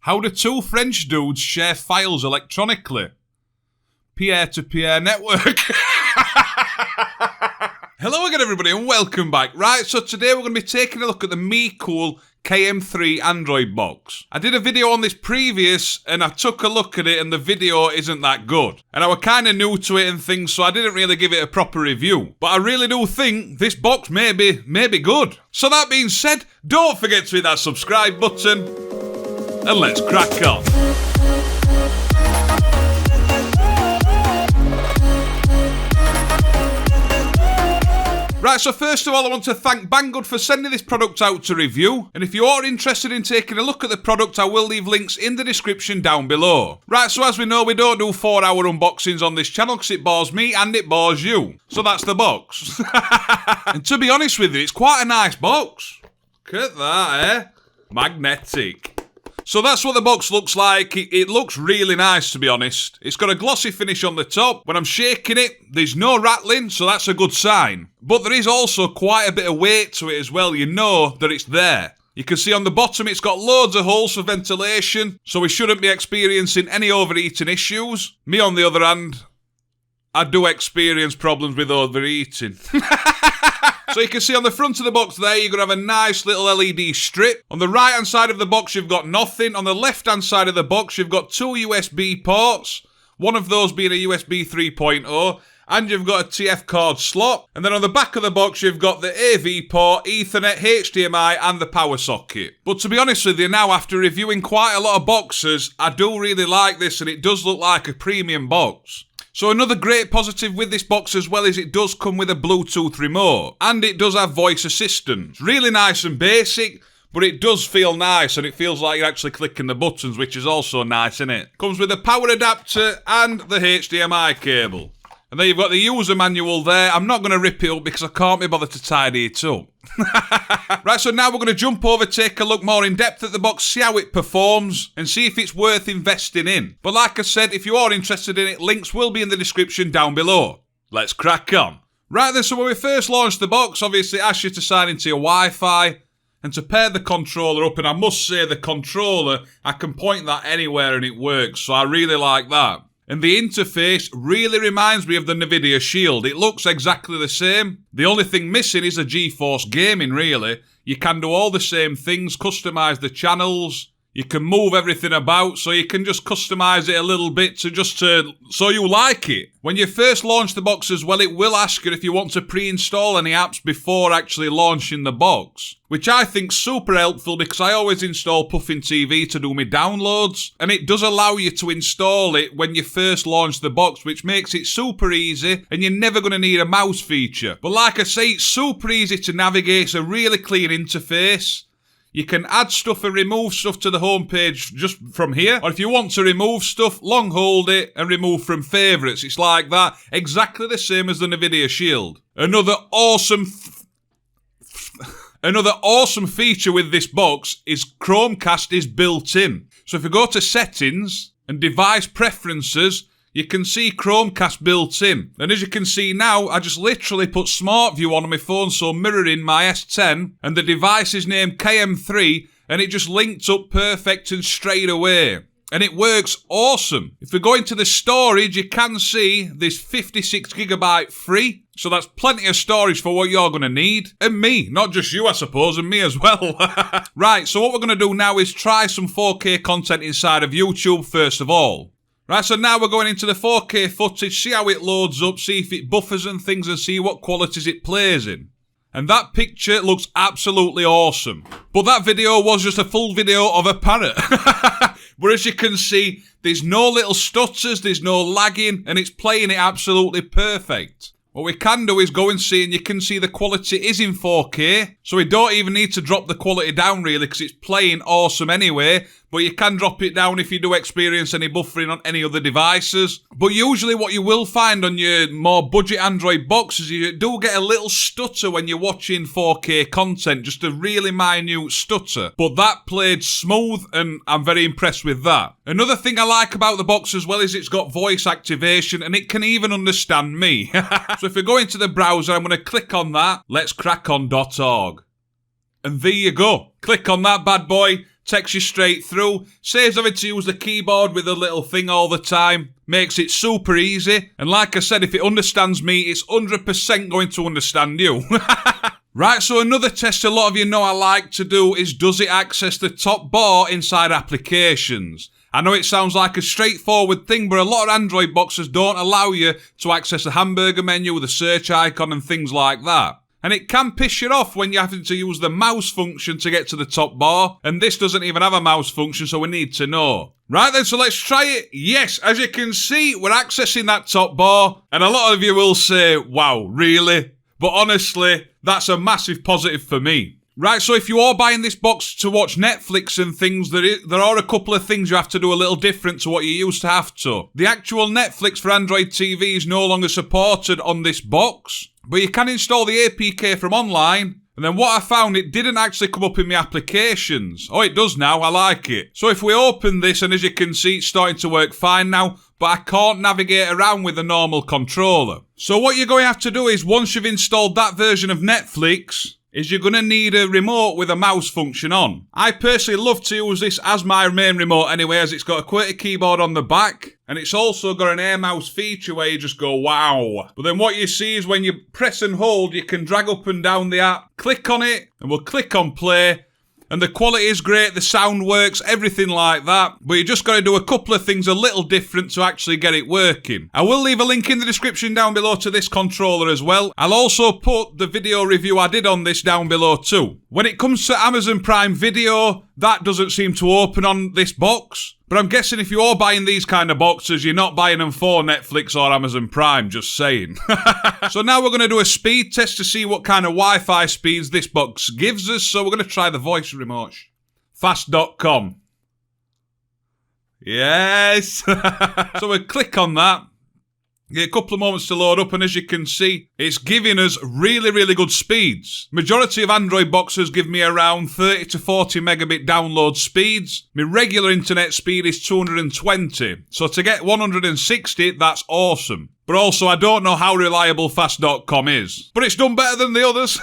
How do two French dudes share files electronically? Peer-to-peer network. Hello again everybody and welcome back. Right, so today we're going to be taking a look at the MeCool KM3 Android box. I did a video on this previous and I took a look at it and the video isn't that good. And I was kind of new to it and things, so I didn't really give it a proper review. But I really do think this box may be good. So that being said, don't forget to hit that subscribe button and let's crack on. Right, so first of all, I want to thank Banggood for sending this product out to review. And if you are interested in taking a look at the product, I will leave links in the description down below. Right, so as we know, we don't do 4-hour unboxings on this channel because it bores me and it bores you. So that's the box. And to be honest with you, it's quite a nice box. Look at that, eh? Magnetic. So that's what the box looks like. It looks really nice, to be honest. It's got a glossy finish on the top. When I'm shaking it, there's no rattling, so that's a good sign. But there is also quite a bit of weight to it as well. You know that it's there. You can see on the bottom it's got loads of holes for ventilation, so we shouldn't be experiencing any overheating issues. Me, on the other hand, I do experience problems with overheating. So you can see on the front of the box there, you're going to have a nice little LED strip. On the right hand side of the box, you've got nothing. On the left hand side of the box, you've got two USB ports. One of those being a USB 3.0. And you've got a TF card slot. And then on the back of the box, you've got the AV port, Ethernet, HDMI, and the power socket. But to be honest with you, now after reviewing quite a lot of boxes, I do really like this, and it does look like a premium box. So another great positive with this box as well is it does come with a Bluetooth remote. And it does have voice assistance. Really nice and basic, but it does feel nice and it feels like you're actually clicking the buttons, which is also nice, isn't it? Comes with a power adapter and the HDMI cable. And then you've got the user manual there. I'm not going to rip it up because I can't be bothered to tidy it up. Right, so now we're going to jump over, take a look more in depth at the box, see how it performs, and see if it's worth investing in. But like I said, if you are interested in it, links will be in the description down below. Let's crack on. Right then, so when we first launched the box, obviously it asks you to sign into your Wi-Fi and to pair the controller up. And I must say, the controller, I can point that anywhere and it works, so I really like that. And the interface really reminds me of the Nvidia Shield. It looks exactly the same. The only thing missing is a GeForce gaming, really. You can do all the same things, customize the channels. You can move everything about, so you can just customize it a little bit so you like it. When you first launch the box as well, it will ask you if you want to pre-install any apps before actually launching the box, which I think's super helpful because I always install Puffin TV to do my downloads, and it does allow you to install it when you first launch the box, which makes it super easy, and you're never going to need a mouse feature. But like I say, it's super easy to navigate. It's a really clean interface. You can add stuff and remove stuff to the homepage just from here. Or if you want to remove stuff, long hold it and remove from favourites. It's like that. Exactly the same as the Nvidia Shield. Another awesome feature with this box is Chromecast is built in. So if you go to settings and device preferences, you can see Chromecast built in. And as you can see now, I just literally put Smart View on my phone, so mirroring my S10, and the device is named KM3, and it just linked up perfect and straight away. And it works awesome. If we go into the storage, you can see this 56GB free. So that's plenty of storage for what you're going to need. And me, not just you, I suppose, and me as well. Right, so what we're going to do now is try some 4K content inside of YouTube first of all. Right, so now we're going into the 4K footage, see how it loads up, see if it buffers and things, and see what qualities it plays in. And that picture looks absolutely awesome. But that video was just a full video of a parrot. But as you can see, there's no little stutters, there's no lagging, and it's playing it absolutely perfect. What we can do is go and see, and you can see the quality is in 4K, so we don't even need to drop the quality down really, because it's playing awesome anyway. But you can drop it down if you do experience any buffering on any other devices. But usually what you will find on your more budget Android boxes, you do get a little stutter when you're watching 4K content, just a really minute stutter. But that played smooth, and I'm very impressed with that. Another thing I like about the box as well is it's got voice activation, and it can even understand me. So if we go into the browser, I'm going to click on that, letscrackon.org. And there you go. Click on that bad boy. takes you straight through, saves having to use the keyboard with a little thing all the time, makes it super easy, and like I said, if it understands me, it's 100% going to understand you. Right, so another test a lot of you know I like to do is, does it access the top bar inside applications? I know it sounds like a straightforward thing, but a lot of Android boxes don't allow you to access the hamburger menu, the search icon and things like that. And it can piss you off when you're having to use the mouse function to get to the top bar, and this doesn't even have a mouse function, so we need to know. Right then, so let's try it. Yes, as you can see, we're accessing that top bar, and a lot of you will say, wow, really? But honestly, that's a massive positive for me. Right, so if you are buying this box to watch Netflix and things, there are a couple of things you have to do a little different to what you used to have to. The actual Netflix for Android TV is no longer supported on this box, but you can install the APK from online. And then what I found, it didn't actually come up in my applications. Oh, it does now, I like it. So if we open this, and as you can see, it's starting to work fine now, but I can't navigate around with a normal controller. So what you're going to have to do is, once you've installed that version of Netflix, is you're going to need a remote with a mouse function on. I personally love to use this as my main remote anyway, as it's got a QWERTY keyboard on the back, and it's also got an air mouse feature where you just go, wow. But then what you see is when you press and hold, you can drag up and down the app, click on it, and we'll click on play, and the quality is great, the sound works, everything like that, but you just got to do a couple of things a little different to actually get it working. I will leave a link in the description down below to this controller as well. I'll also put the video review I did on this down below too. When it comes to Amazon Prime Video, that doesn't seem to open on this box. But I'm guessing if you are buying these kind of boxes, you're not buying them for Netflix or Amazon Prime, just saying. So now we're going to do a speed test to see what kind of Wi-Fi speeds this box gives us. So we're going to try the voice remote. Fast.com. Yes. So we'll click on that. Get a couple of moments to load up, and as you can see, it's giving us really, really good speeds. Majority of Android boxes give me around 30 to 40 megabit download speeds. My regular internet speed is 220. So to get 160, that's awesome. But also, I don't know how reliable Fast.com is. But it's done better than the others.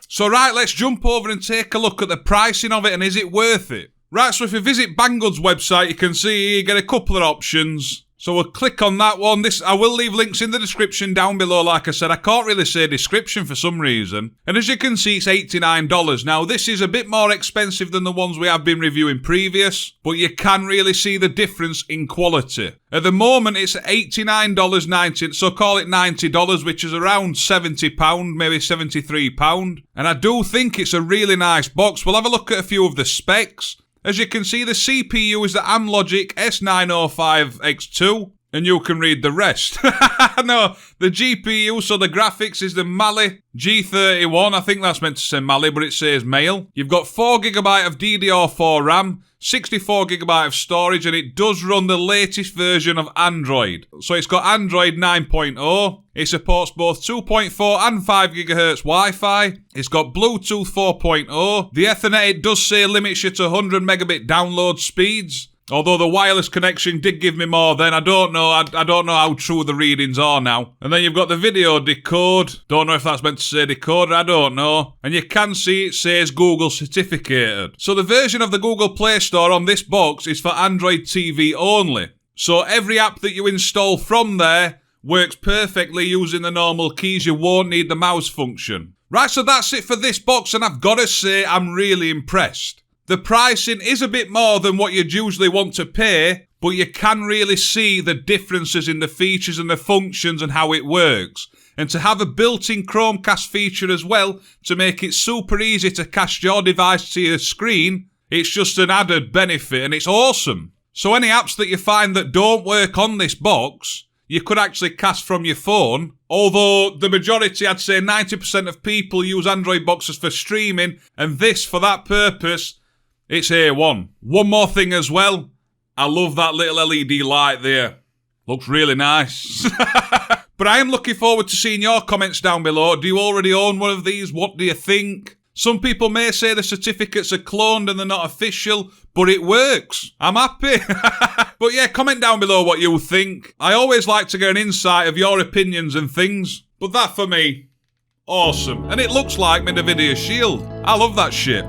So right, let's jump over and take a look at the pricing of it, and is it worth it? Right, so if you visit Banggood's website, you can see you get a couple of options. So we'll click on that one. I will leave links in the description down below. Like I said, I can't really say description for some reason. And as you can see, it's $89. Now, this is a bit more expensive than the ones we have been reviewing previous, but you can really see the difference in quality. At the moment, it's $89.90, so call it $90, which is around £70, maybe £73. And I do think it's a really nice box. We'll have a look at a few of the specs. As you can see, the CPU is the Amlogic S905X2, and you can read the rest. No, the GPU, so the graphics is the Mali G31. I think that's meant to say Mali, but it says Male. You've got 4GB of DDR4 RAM, 64GB of storage, and it does run the latest version of Android. So it's got Android 9.0. It supports both 2.4 and 5 GHz Wi-Fi. It's got Bluetooth 4.0. The Ethernet, it does say limits you to 100 megabit download speeds. Although the wireless connection did give me more then, I don't know. I don't know how true the readings are now. And then you've got the video decode. Don't know if that's meant to say decoder, I don't know. And you can see it says Google certificated. So the version of the Google Play Store on this box is for Android TV only. So every app that you install from there works perfectly using the normal keys. You won't need the mouse function. Right, so that's it for this box, and I've got to say I'm really impressed. The pricing is a bit more than what you'd usually want to pay, but you can really see the differences in the features and the functions and how it works. And to have a built-in Chromecast feature as well, to make it super easy to cast your device to your screen, it's just an added benefit, and it's awesome. So any apps that you find that don't work on this box, you could actually cast from your phone, although the majority, I'd say 90% of people use Android boxes for streaming, and this, for that purpose, it's A1. One more thing as well. I love that little LED light there. Looks really nice. But I am looking forward to seeing your comments down below. Do you already own one of these? What do you think? Some people may say the certificates are cloned and they're not official, but it works. I'm happy. But yeah, comment down below what you think. I always like to get an insight of your opinions and things. But that for me, awesome. And it looks like my Nvidia Shield. I love that shit.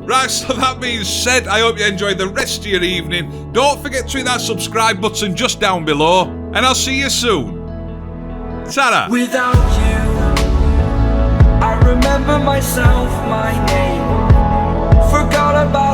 Right, so that being said, I hope you enjoyed the rest of your evening. Don't forget to hit that subscribe button just down below, and I'll see you soon. Ta-da! Without you, I remember myself, my name. Forgot about